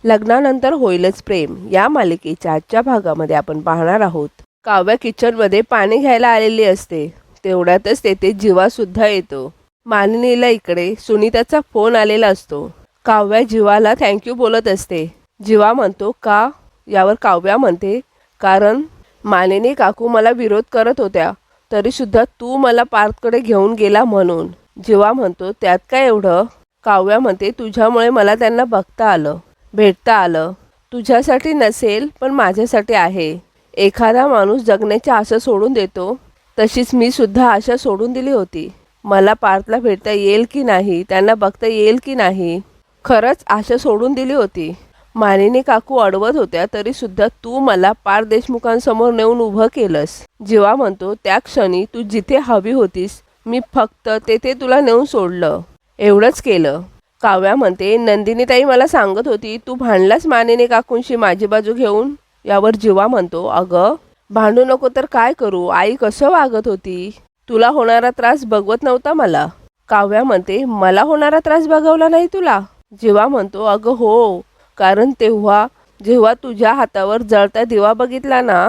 लग्नानंतर होईलच प्रेम या मालिकेच्या आजच्या भागामध्ये आपण पाहणार आहोत. काव्या किचनमध्ये पाणी घ्यायला आलेली असते. तेवढ्यातच तेथे जीवा सुद्धा येतो. मालिनीला इकडे सुनीताचा फोन आलेला असतो. काव्या जीवाला थँक्यू बोलत असते. जीवा म्हणतो का? यावर काव्या म्हणते कारण मालिनी काकू मला विरोध करत होत्या तरी सुद्धा तू मला पार्थकडे घेऊन गेला म्हणून. जीवा म्हणतो त्यात काय एवढं? काव्या म्हणते तुझ्यामुळे मला त्यांना बघता आलं, भेटता आलं. तुझ्यासाठी नसेल पण माझ्यासाठी आहे. एखादा माणूस जगण्याची आशा सोडून देतो तशीच मी सुद्धा आशा सोडून दिली होती. मला पार्थला भेटता येईल की नाही, त्यांना बघता येईल की नाही, खरंच आशा सोडून दिली होती. मालिनी काकू अडवत होत्या तरी सुद्धा तू मला पार्थ देशमुखांसमोर नेऊन उभं केलंस. जीवा म्हणतो त्या क्षणी तू जिथे हवी होतीस मी फक्त तेथे तुला नेऊन सोडलं, एवढंच केलं. काव्या म्हणते नंदिनीताई मला सांगत होती तू भांडलास मालिनी काकूंशी माझी बाजू घेऊन. यावर जीवा म्हणतो अगं भांडू नको तर काय करू, आई कसं वागत होती, तुला होणारा त्रास बघवत नव्हता मला. काव्या म्हणते मला होणारा त्रास बघवला नाही तुला. जीवा म्हणतो अगं हो, कारण जेव्हा तुझ्या हातावर जळता दिवा बघितला ना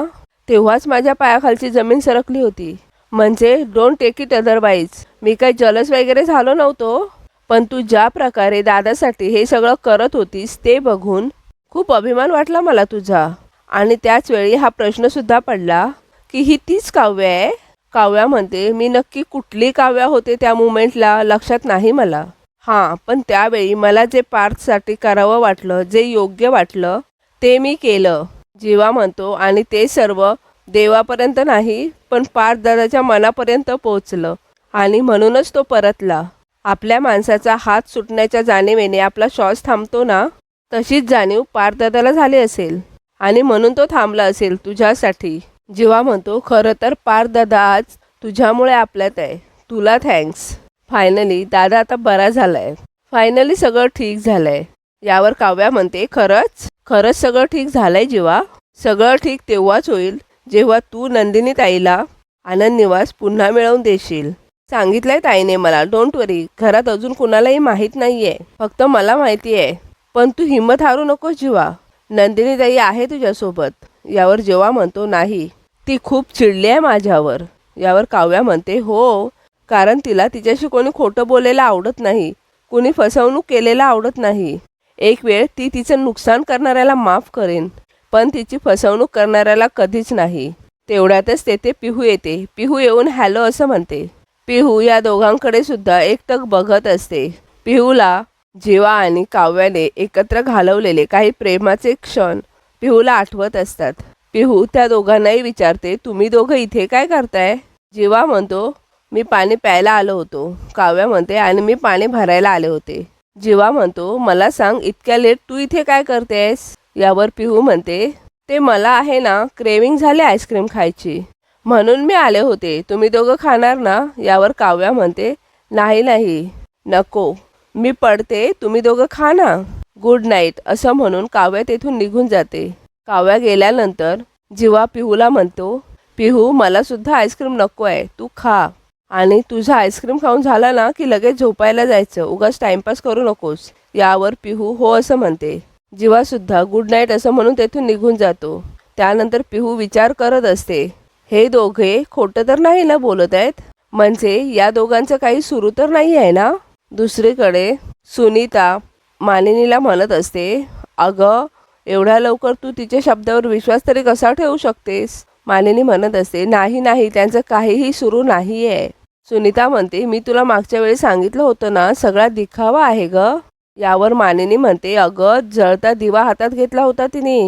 तेव्हाच माझ्या पायाखालची जमीन सरकली होती. म्हणजे डोंट टेक इट अदरवाईज. मी काही जलस वगैरे झालो नव्हतो, पण तू ज्या प्रकारे दादासाठी हे सगळं करत होतीस ते बघून खूप अभिमान वाटला मला तुझा. आणि त्याच वेळी हा प्रश्नसुद्धा पडला की ही तीच काव्या आहे. काव्या म्हणते मी नक्की कुठली काव्या होते त्या मुमेंटला लक्षात नाही मला. हां, पण त्यावेळी मला जे पार्थसाठी करावं वाटलं, जे योग्य वाटलं ते मी केलं. जीवा म्हणतो आणि ते सर्व देवापर्यंत नाही पण पार्थ दादाच्या मनापर्यंत पोचलं आणि म्हणूनच तो परतला. आपल्या माणसाचा हात सुटण्याच्या जाणीवेने आपला श्वास थांबतो ना, तशीच जाणीव पार्थदादाला झाली असेल आणि म्हणून तो थांबला असेल तुझ्यासाठी. जीवा म्हणतो खरं तर पार्थदादा आज तुझ्यामुळे आपल्यात आहे, तुला थँक्स. फायनली दादा आता बरा झालाय, फायनली सगळं ठीक झालंय. यावर काव्या म्हणते खरंच सगळं ठीक झालंय जीवा. सगळं ठीक तेव्हाच होईल जेव्हा तू नंदिनी ताईला आनंद निवास पुन्हा मिळवून देशील. सांगितलंय ताईने मला, डोंट वरी. घरात अजून कुणालाही माहीत नाहीये, फक्त मला माहिती आहे. पण तू हिंमत हारू नकोस जीवा, नंदिनी ताई आहे तुझ्यासोबत. यावर जीवा म्हणतो नाही, ती खूप चिडली आहे माझ्यावर. यावर काव्या म्हणते हो, कारण तिला तिच्याशी कोणी खोटं बोलायला आवडत नाही, कुणी फसवणूक केलेला आवडत नाही. एक वेळ ती तिचं नुकसान करणाऱ्याला माफ करेन पण तिची फसवणूक करणाऱ्याला कधीच नाही. तेवढ्यातच तेथे पिहू येते. पिहू येऊन हॅलो असं म्हणते. पिहू या दोघांकडे सुद्धा एकटक बघत असते. पिहूला जीवा आणि काव्याने एकत्र घालवलेले काही प्रेमाचे क्षण पिहूला आठवत असतात. पिहू त्या दोघांनाही विचारते तुम्ही दोघं इथे काय करताय. जीवा म्हणतो मी पाणी प्यायला आलो होतो. काव्या म्हणते आणि मी पाणी भरायला आले होते. जीवा म्हणतो मला सांग इतक्या लेट तू इथे काय करतेस. यावर पिहू म्हणते ते मला आहे ना क्रेविंग झाले आईस्क्रीम खायची म्हणून मी आले होते, तुम्ही दोघं खाणार ना. यावर काव्या म्हणते नाही नको, मी पडते, तुम्ही दोघं खा ना, गुड नाईट असं म्हणून काव्या तेथून निघून जाते. काव्या गेल्यानंतर जीवा पिहूला म्हणतो पिहू मला सुद्धा आईस्क्रीम नको आहे, तू खा आणि तुझं आईस्क्रीम खाऊन झालं ना की लगेच झोपायला जायचं, उगाच टाइमपास करू नकोस. यावर पिहू हो असं म्हणते. जीवा सुद्धा गुड नाईट असं म्हणून तेथून निघून जातो. त्यानंतर पिहू विचार करत असते हे दोघे खोटं तर नाही ना बोलत आहेत, म्हणजे या दोघांचं काही सुरू तर नाही आहे ना. दुसरीकडे सुनीता मालिनीला म्हणत असते अगं एवढ्या लवकर तू तिच्या शब्दावर विश्वास तरी कसा ठेवू शकतेस. मालिनी म्हणत असते नाही त्यांचं काहीही सुरू नाही आहे. सुनीता म्हणते मी तुला मागच्या वेळी सांगितलं होतं ना सगळा दिखावा आहे ग. यावर मालिनी म्हणते अगं जळता दिवा हातात घेतला होता तिने,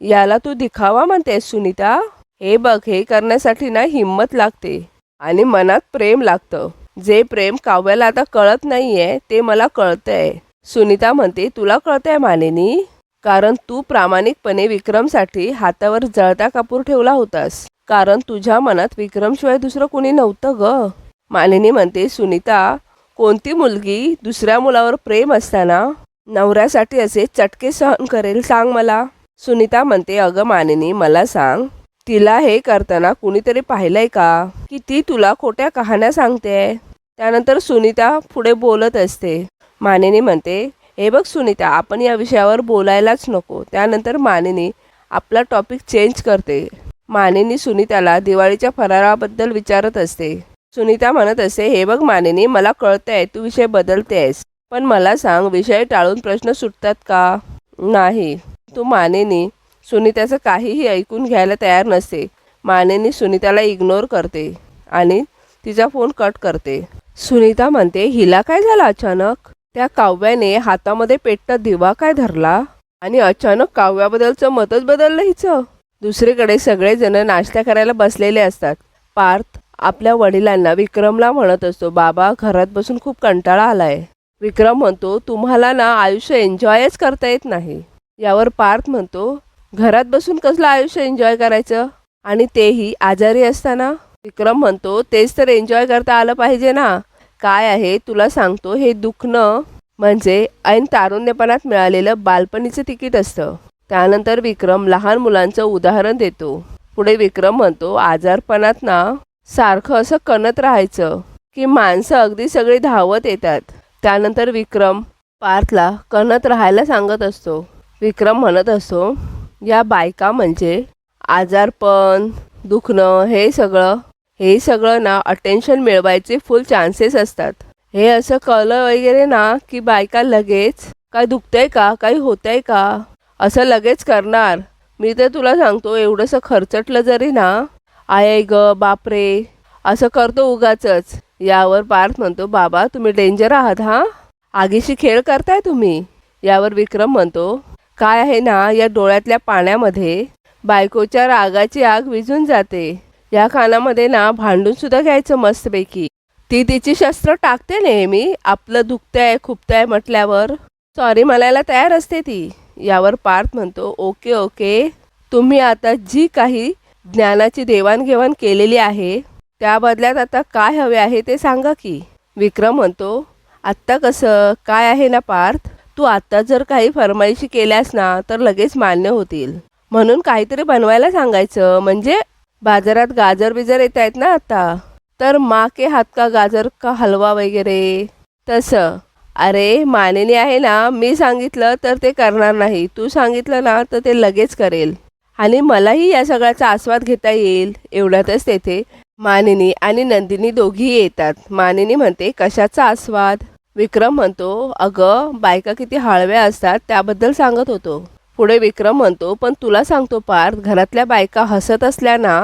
याला तू दिखावा म्हणतेस सुनीता. हे बघ हे करण्यासाठी ना हिम्मत लागते आणि मनात प्रेम लागतं, जे प्रेम काव्याला आता कळत नाहीये ते मला कळतंय. सुनीता म्हणते तुला कळतंय मालिनी, कारण तू प्रामाणिकपणे विक्रमसाठी हातावर जळता कापूर ठेवला होतास, कारण तुझ्या मनात विक्रमशिवाय दुसरं कोणी नव्हतं ग. मालिनी म्हणते सुनीता कोणती मुलगी दुसऱ्या मुलावर प्रेम असताना नवऱ्यासाठी असे चटके सहन करेल सांग मला. सुनीता म्हणते अगं मालिनी मला सांग, तिला हे करताना कुणीतरी पाहिलंय का की ती तुला खोट्या कहाण्या सांगते. त्यानंतर सुनीता पुढे बोलत असते. मालिनी म्हणते हे बघ सुनीता, आपण या विषयावर बोलायलाच नको. त्यानंतर मानिनी आपला टॉपिक चेंज करते. मानिनी सुनीताला दिवाळीच्या फराळाबद्दल विचारत असते. सुनीता म्हणत असते, हे बघ मानिनी, मला कळतंय तू विषय बदलतेस, पण मला सांग, विषय टाळून प्रश्न सुटतात का? नाही. तू मानिनी सुनीताचं काहीही ऐकून घ्यायला तयार नसते. मानिनी सुनीताला इग्नोर करते आणि तिचा फोन कट करते. सुनीता म्हणते, हिला काय झालं अचानक? त्या काव्याने हातामध्ये पेटता दिवा काय धरला आणि अचानक काव्याबद्दलचं मतच बदललं हिचं. दुसरीकडे सगळेजण नाश्ता करायला बसलेले असतात. पार्थ आपल्या वडिलांना विक्रमला म्हणत असतो, बाबा घरात बसून खूप कंटाळा आलाय. विक्रम म्हणतो, तुम्हाला ना आयुष्य एन्जॉयच करता येत नाही. यावर पार्थ म्हणतो, घरात बसून कसलं आयुष्य एन्जॉय करायचं, आणि तेही आजारी असताना? विक्रम म्हणतो, तेच तर एन्जॉय करता आलं पाहिजे ना. काय आहे तुला सांगतो, हे दुखणं म्हणजे ऐन तारुण्यपणात मिळालेलं बालपणीचं तिकीट असतं. त्यानंतर विक्रम लहान मुलांचं उदाहरण देतो. पुढे विक्रम म्हणतो, आजारपणात ना सारखं असं कणत राहायचं की माणसं अगदी सगळी धावत येतात. त्यानंतर विक्रम पार्थला कणत राहायला सांगत असतो. विक्रम म्हणत असतो, या बायका म्हणजे आजारपण, दुखणं, हे सगळं ना अटेन्शन मिळवायचे फुल चान्सेस असतात. हे असं कळलं वगैरे ना की बायका लगेच काय दुखतंय का, काही होतंय का असं लगेच करणार. मी तर तुला सांगतो, एवढंसं खर्चटलं जरी ना, आय ग बापरे असं करतो उगाचच. यावर पार्थ म्हणतो, बाबा तुम्ही डेंजर आहात हां, आगीशी खेळ करताय तुम्ही. यावर विक्रम म्हणतो, काय आहे ना, या डोळ्यातल्या पाण्यामध्ये बायकोच्या रागाची आग विझून जाते. या कानामध्ये ना भांडून सुद्धा घ्यायचं मस्तपैकी. ती तिची शस्त्र टाकते नेहमी, आपलं दुखतंय खुपतंय म्हटल्यावर सॉरी म्हणायला तयार असते ती. यावर पार्थ म्हणतो, ओके ओके, तुम्ही आता जी काही ज्ञानाची देवाणघेवाण केलेली आहे त्या बदल्यात आता काय हवे आहे ते सांगा की. विक्रम म्हणतो, आत्ता कसं काय आहे ना पार्थ, तू आत्ता जर काही फरमाईशी केल्यास ना तर लगेच मान्य होतील. म्हणून काहीतरी बनवायला सांगायचं. म्हणजे बाजारात गाजर बिजर येत आहेत ना आता, तर माँ के हात का गाजर का हलवा वगैरे तसं. अरे मानिनी आहे ना, मी सांगितलं तर ते करणार नाही, तू सांगितलं ना तर ते लगेच करेल आणि मलाही या सगळ्याचा आस्वाद घेता येईल. एवढ्यातच तेथे मानिनी आणि नंदिनी दोघीही येतात. मानिनी म्हणते, कशाचा आस्वाद? विक्रम म्हणतो, अगं बायका किती हळव्या असतात त्याबद्दल सांगत होतो. पुढे विक्रम म्हणतो, पण तुला सांगतो पार्थ, घरातल्या बायका हसत असल्या ना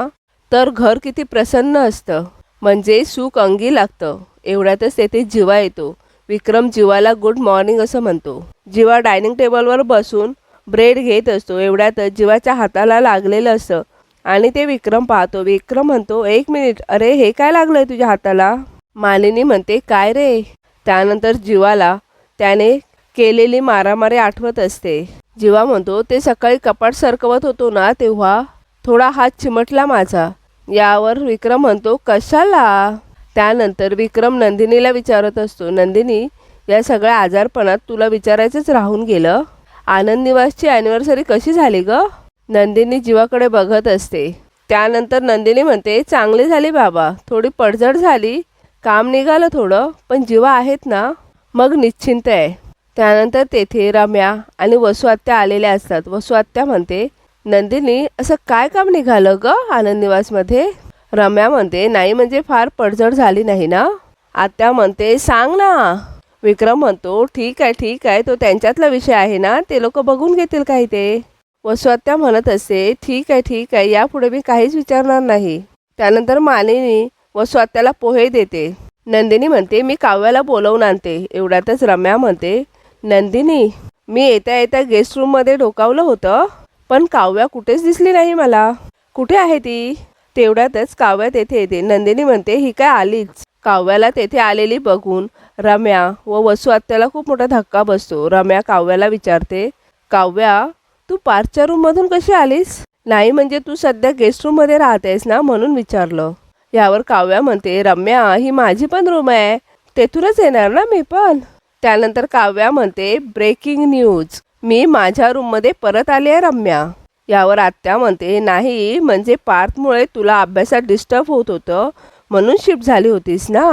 तर घर किती प्रसन्न असतं, म्हणजे सुख अंगी लागतं. एवढ्यातच तेथे जीवा येतो. विक्रम जीवाला गुड मॉर्निंग असं म्हणतो. जीवा डायनिंग टेबलवर बसून ब्रेड घेत असतो. एवढ्यातच जीवाच्या हाताला लागलेलं असतं आणि ते विक्रम पाहतो. विक्रम म्हणतो, एक मिनिट, अरे हे काय लागलंय तुझ्या हाताला? मालिनी म्हणते, काय रे? त्यानंतर जीवाला त्याने केलेली मारामारी आठवत असते. जीवा म्हणतो, ते सकाळी कपाट सरकवत होतो ना तेव्हा थोडा हात चिमटला माझा. यावर विक्रम म्हणतो, कशाला? त्यानंतर विक्रम नंदिनीला विचारत असतो, नंदिनी, या सगळ्या आजारपणात तुला विचारायचंच राहून गेलं, आनंद निवासची ॲनिव्हर्सरी कशी झाली ग? नंदिनी जीवाकडे बघत असते. त्यानंतर नंदिनी म्हणते, चांगली झाली बाबा, थोडी पडझड झाली, काम निघालं थोडं, पण जीवा आहेत ना मग निश्चिंत आहे. त्यानंतर तेथे रम्या आणि वसू आत्या आलेल्या असतात. वसू आत्या म्हणते, नंदिनी असं काय काम निघालं ग आनंद निवासमध्ये? रम्या म्हणते, नाही म्हणजे फार पडझड झाली नाही ना? आत्या म्हणते, सांग ना. विक्रम म्हणतो, ठीक आहे, तो त्यांच्यातला विषय आहे ना, ते लोक बघून घेतील काही ते. वसू आत्या म्हणत असते, ठीक आहे, यापुढे मी काहीच विचारणार नाही. त्यानंतर मानिनी वसू आत्याला पोहे देते. नंदिनी म्हणते, मी काव्याला बोलवून आणते. एवढ्यातच रम्या म्हणते, नंदिनी, मी येता गेस्ट रूममध्ये डोकावलं होतं, पण काव्या कुठेच दिसली नाही मला, कुठे आहे ती? तेवढ्यातच काव्या तेथे येते. नंदिनी म्हणते, ही काय आलीच? काव्याला तेथे आलेली बघून रम्या व वसू आत्याला खूप मोठा धक्का बसतो. रम्या काव्याला विचारते, काव्या, तू पार्थच्या रूममधून कशी आलीस? नाही म्हणजे तू सध्या गेस्ट रूममध्ये राहतेस ना, म्हणून विचारलं. यावर काव्या म्हणते, रम्या, ही माझी पण रूम आहे, तेथूनच येणार ना मी पण. त्यानंतर काव्या म्हणते, ब्रेकिंग न्यूज, मी माझ्या रूममध्ये परत आली आहे रम्या. यावर आत्या म्हणते, नाही म्हणजे पार्थमुळे तुला अभ्यासात डिस्टर्ब होत होतं म्हणून शिफ्ट झाली होतीस ना?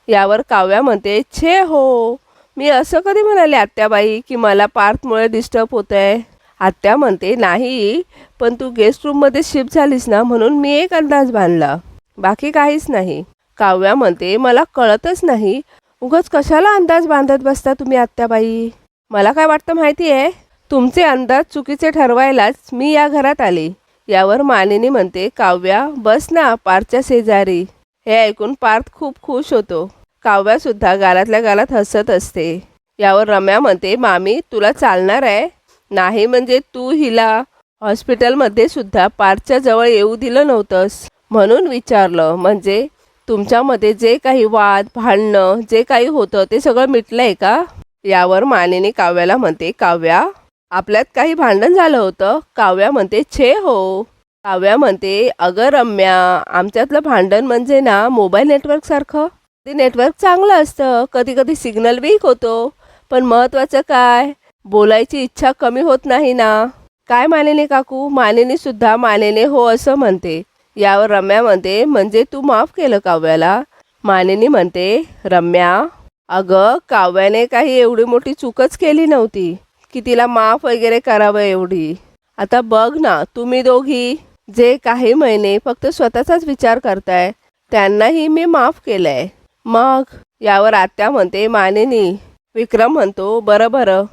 यावर काव्या म्हणते, छे हो, मी असं कधी म्हणाले आत्याबाई की मला पार्थमुळे डिस्टर्ब होत आहे? आत्या म्हणते नाही, पण तू गेस्ट रूममध्ये शिफ्ट झालीस ना म्हणून मी एक अंदाज बांधला, बाकी काहीच नाही. काव्या म्हणते मला कळतच नाही, उगाच कशाला अंदाज बांधत बसता तुम्ही आत्याबाई? मला काय वाटतं माहिती आहे, तुमचे अंदाज चुकीचे ठरवायलाच मी या घरात आले. यावर मालिनी म्हणते काव्या बस ना पार्थच्या शेजारी. हे ऐकून पार्थ खूप खुश होतो. काव्यासुद्धा गालातल्या गालात हसत असते. यावर रम्या म्हणते मामी तुला चालणार आहे? नाही म्हणजे तू हिला हॉस्पिटलमध्ये सुद्धा पार्थच्या जवळ येऊ दिलं नव्हतंस म्हणून विचारलं. म्हणजे तुमच्यामध्ये जे काही वाद भांडणं जे काही होतं ते सगळं मिटलंय का? यावर मालिनी काव्याला म्हणते काव्या आपल्यात काही भांडण झालं होतं? काव्या म्हणते छे हो. काव्या म्हणते अगं रम्या, आमच्यातलं भांडण म्हणजे ना मोबाईल नेटवर्कसारखं. ते नेटवर्क चांगलं असतं, कधी कधी सिग्नल वीक होतो, पण महत्त्वाचं काय, बोलायची इच्छा कमी होत नाही ना. काय मालिनी काकू? मालिनी सुद्धा मानेने हो असं म्हणते. यावर रम्या म्हणते म्हणजे तू माफ केलं काव्याला? मालिनी म्हणते रम्या अगं काव्याने काही एवढी मोठी चूकच केली नव्हती की तिला माफ वगैरे करावं एवढी. आता बघ ना तुम्ही दोघी जे काही महिने फक्त स्वतःचाच विचार करताय त्यांनाही मी माफ केलंय. मग? यावर आत्या म्हणते मानिनी. विक्रम म्हणतो बरं बरं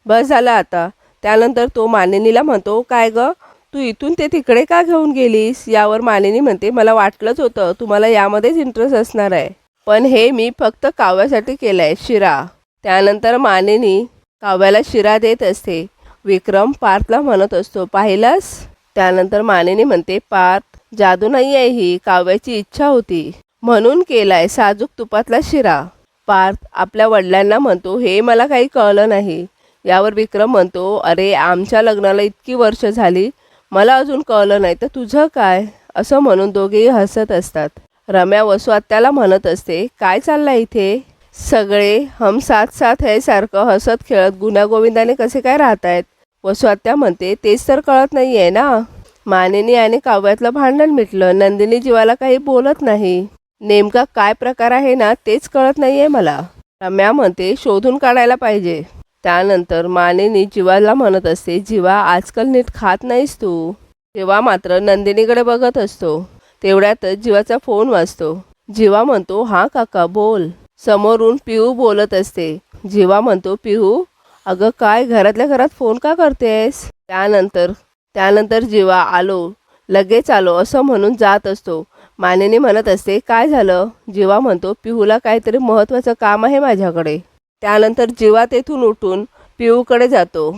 बस झालं आता. त्यानंतर तो मानिनीला म्हणतो काय ग तू इथून ते तिकडे का घेऊन गेलीस? यावर मालिनी म्हणते मला वाटलंच होतं तुम्हाला यामध्येच इंटरेस्ट असणार आहे, पण हे मी फक्त काव्यासाठी केलंय शिरा. त्यानंतर मालिनी काव्याला शिरा देत असते. विक्रम पार्थला म्हणत असतो पाहिलास? त्यानंतर मालिनी म्हणते पार्थ जादू नाही आहे ही, काव्याची इच्छा होती म्हणून केलाय साजूक तुपातला शिरा. पार्थ आपल्या वडिलांना म्हणतो हे मला काही कळलं नाही. यावर विक्रम म्हणतो अरे आमच्या लग्नाला इतकी वर्ष झाली मला अजून कळलं नाही तर तुझं काय? असं म्हणून दोघेही हसत असतात. रम्या वसू आत्याला म्हणत असते काय चाललंय इथे? सगळे हम साथ साथ है सारखं हसत खेळत गुण्यागोविंदाने कसे काय राहत आहेत? वसू आत्या म्हणते तेच तर कळत नाही आहे ना. मानिनी आणि काव्यातलं भांडण मिटलं, नंदिनी जीवाला काही बोलत नाही, नेमका काय प्रकार आहे ना तेच कळत नाही आहे मला. रम्या म्हणते शोधून काढायला पाहिजे. त्यानंतर मानिनी जीवाला म्हणत असते जीवा आजकाल नीट खात नाहीस तू. जीवा मात्र नंदिनीकडे बघत असतो. तेवढ्यातच जीवाचा फोन वाजतो. जीवा म्हणतो हा काका बोल. समोरून पिहू बोलत असते. जीवा म्हणतो पिहू अगं काय घरातल्या घरात फोन का करतेस? त्यानंतर जीवा आलो लगेच आलो असं म्हणून जात असतो. मानिनी म्हणत असते काय झालं? जीवा म्हणतो पिहूला काहीतरी महत्त्वाचं काम आहे माझ्याकडे. त्यानंतर जीवा तेथून उठून पिहूकडे जातो.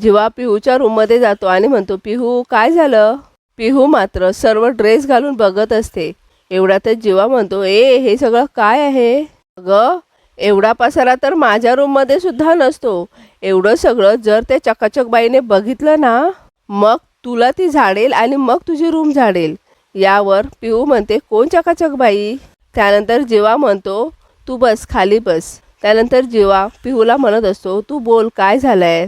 जीवा पिहूच्या रूममध्ये जातो आणि म्हणतो पिहू काय झालं? पिहू मात्र सर्व ड्रेस घालून बघत असते. एवढ्यातच जीवा म्हणतो हे सगळं काय आहे? अगं एवढा पसारा तर माझ्या रूममध्ये सुद्धा नसतो. एवढं सगळं जर त्या चकाचक बाईने बघितलं ना मग तुला ती झाडेल आणि मग तुझी रूम झाडेल. यावर पिहू म्हणते कोण चकाचक बाई? त्यानंतर जीवा म्हणतो तू बस खाली बस. त्यानंतर जीवा पिहूला म्हणत असतो तू बोल काय झालंय?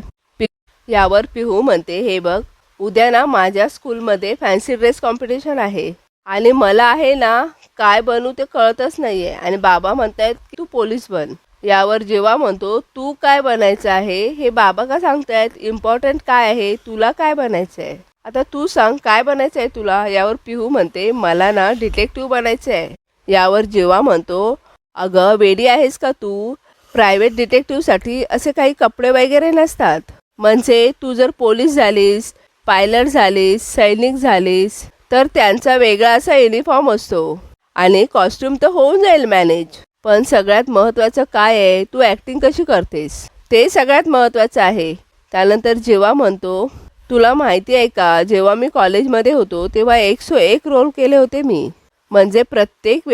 यावर पिहू म्हणते हे बघ उद्या ना माझ्या स्कूलमध्ये फॅन्सी ड्रेस कॉम्पिटिशन आहे आणि मला आहे ना काय बनू ते कळतच नाही आहे आणि बाबा म्हणतायत की तू पोलीस बन. यावर जीवा म्हणतो तू काय बनायचं आहे हे बाबा का सांगतायत? इम्पॉर्टंट काय आहे? तुला काय बनायचं आहे? आता तू सांग काय बनायचं आहे तुला? यावर पिहू म्हणते मला ना डिटेक्टिव्ह बनायचं आहे. यावर जीवा म्हणतो अगं वेडी आहेस का तू? प्रायव्हेट डिटेक्टिव्हसाठी असे काही कपडे वगैरे नसतात. म्हणजे तू जर पोलीस झालीस, पायलट झालीस, सैनिक झालीस तर त्यांचा वेगळा असा युनिफॉर्म असतो आणि कॉस्ट्यूम तर होऊन जाईल मॅनेज, पण सगळ्यात महत्त्वाचं काय आहे तू ॲक्टिंग कशी करतेस ते सगळ्यात महत्त्वाचं आहे. त्यानंतर जेव्हा म्हणतो तुला माहिती आहे का जेव्हा मी कॉलेजमध्ये होतो तेव्हा 101 रोल केले होते मी. म्हणजे प्रत्येक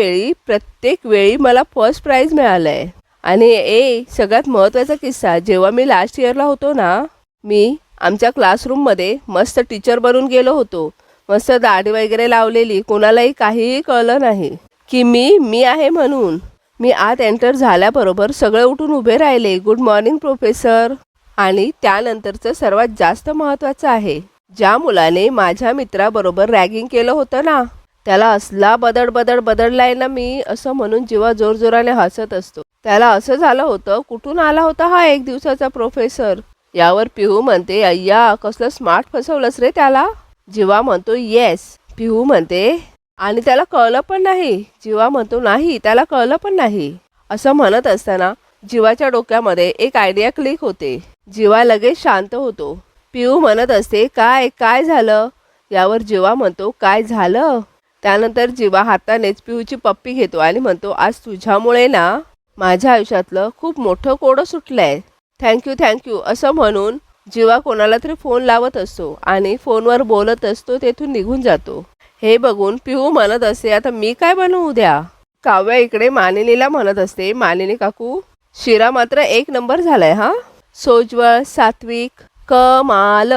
वेळी मला फर्स्ट प्राईज मिळालं आहे. आणि सगळ्यात महत्त्वाचा किस्सा जेव्हा मी लास्ट इयरला होतो ना मी आमच्या क्लासरूममध्ये मस्त टीचर बनून गेलो होतो. मस्त दाढी वगैरे लावलेली, कोणालाही काहीही कळलं नाही की मी आहे म्हणून. मी आत एंटर झाल्याबरोबर सगळे उठून उभे राहिले गुड मॉर्निंग प्रोफेसर. आणि त्यानंतरचं सर्वात जास्त महत्त्वाचं आहे ज्या मुलाने माझ्या मित्राबरोबर रॅगिंग केलं होतं ना त्याला असला बदडलाय ना मी, असं म्हणून जीवा जोरजोराने हसत असतो. त्याला असं झालं होतं, कुठून आला होता हा 1 दिवसाचा प्रोफेसर? यावर पिहू म्हणते, अय्या कसलं स्मार्ट फसवलंस रे त्याला. जीवा म्हणतो येस. पिहू म्हणते आणि त्याला कळलं पण नाही. जीवा म्हणतो नाही, त्याला कळलं पण नाही. असं म्हणत असताना जीवाच्या डोक्यामध्ये एक आयडिया क्लिक होते. जीवा लगेच शांत होतो. पिहू म्हणत असते, काय झालं? यावर जीवा म्हणतो, काय झालं? त्यानंतर जीवा हातानेच पिहूची पप्पी घेतो आणि म्हणतो, आज तुझ्यामुळे ना माझ्या आयुष्यातलं खूप मोठं कोडं सुटलंय. थँक्यू असं म्हणून जीवा कोणाला तरी फोन लावत असतो आणि फोनवर बोलत असतो. तेथून निघून जातो. हे बघून पिहू म्हणत असते, आता मी काय बनवू उद्या? काव्या इकडे मानिनीला म्हणत असते, मानिनी काकू, शिरा मात्र 1 नंबर झालाय हा. सोज्वळ, सात्विक, कमाल,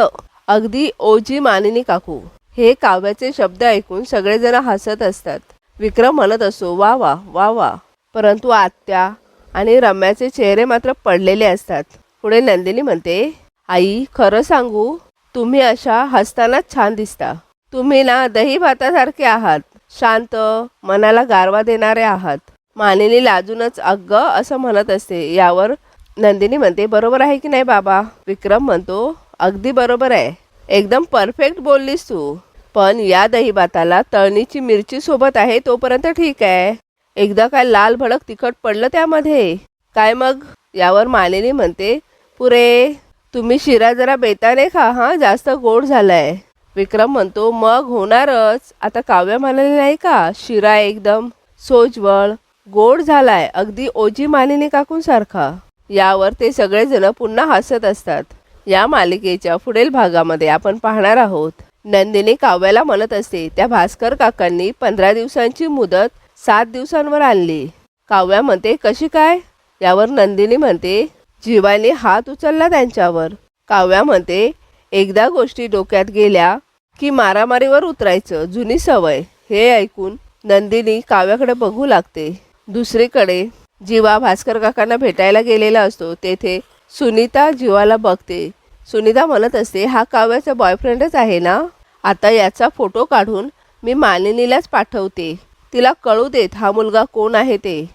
अगदी ओजी मानिनी काकू. हे काव्याचे शब्द ऐकून सगळेजण हसत असतात. विक्रम म्हणत असतो, वा वा वा वा. परंतु आत्या आणि रम्याचे चेहरे मात्र पडलेले असतात. पुढे नंदिनी म्हणते, आई खरं सांगू, तुम्ही अशा हसतानाच छान दिसता. तुम्ही ना दही भातासारखे आहात, शांत, मनाला गारवा देणारे आहात. मानिनी लाजूनच अगं असं म्हणत असते. यावर नंदिनी म्हणते, बरोबर आहे की नाही बाबा? विक्रम म्हणतो, अगदी बरोबर आहे, एकदम परफेक्ट बोललीस तू. पण या दही भाताला तळणीची मिरची सोबत आहे तोपर्यंत ठीक आहे, एकदा काय लाल भडक तिखट पडलं त्यामध्ये काय मग? यावर मानिनी म्हणते, पुरे तुम्ही शिरा जरा बेताने खा हा, जास्त गोड झालाय. विक्रम म्हणतो, मग होणारच. आता काव्या म्हणाली नाही का, शिरा एकदम सोज्वळ गोड झालाय, अगदी ओजी मानिनी काकूंसारखा. यावर ते सगळेजण पुन्हा हसत असतात. या मालिकेच्या पुढील भागामध्ये आपण पाहणार आहोत, नंदिनी काव्याला म्हणत असते, त्या भास्कर काकांनी 15 दिवसांची मुदत 7 दिवसांवर आणली. काव्या म्हणते, कशी काय? यावर नंदिनी म्हणते, जीवाने हात उचलला त्यांच्यावर. काव्या म्हणते, एकदा गोष्टी डोक्यात गेल्या की मारामारीवर उतरायचं जुनी सवय. हे ऐकून नंदिनी काव्याकडे बघू लागते. दुसरीकडे जीवा भास्कर काकांना भेटायला गेलेला असतो. तेथे सुनीता जीवाला बघते. सुनीता म्हणत असते, हा काव्याचा बॉयफ्रेंडच आहे ना? आता याचा फोटो काढून मी मानिनीलाच पाठवते, तिला कळू देत हा मुलगा कोण आहे ते.